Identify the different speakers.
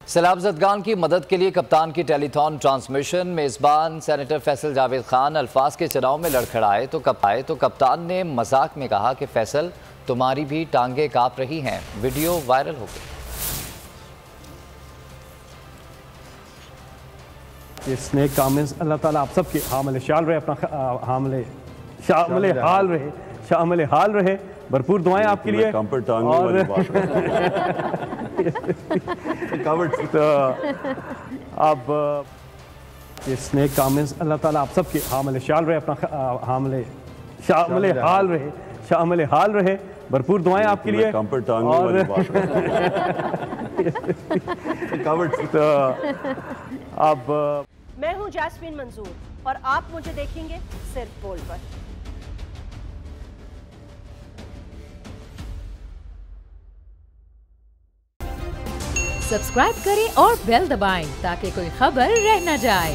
Speaker 1: सैलाब-ज़दगान की मदद के लिए कप्तान की टेलीथॉन ट्रांसमिशन। मेज़बान सेनेटर फैसल जावेद खान अल्फाज के चुनाव में लड़खड़ाए तो कप्तान ने मजाक में कहा कि फैसल तुम्हारी भी टांगे कांप रही हैं। वीडियो वायरल हो गई।
Speaker 2: ये स्नेक कमेंट्स अल्लाह ताला आप सबके हामिल शाल रहे, अपना शामिल हाल रहे। भरपूर दुआएं आपके लिए। और तो अब ये स्नेक कमेंट्स अल्लाह ताला आप सबके हामिल शाल रहे, अपना शामिल हाल रहे। भरपूर दुआएं आपके लिए। और तो अब
Speaker 3: मैं हूं जैस्मीन मंजूर और आप मुझे देखेंगे सिर्फ बोल पर।
Speaker 4: सब्सक्राइब करें और बेल दबाएं ताकि कोई खबर रह न जाए।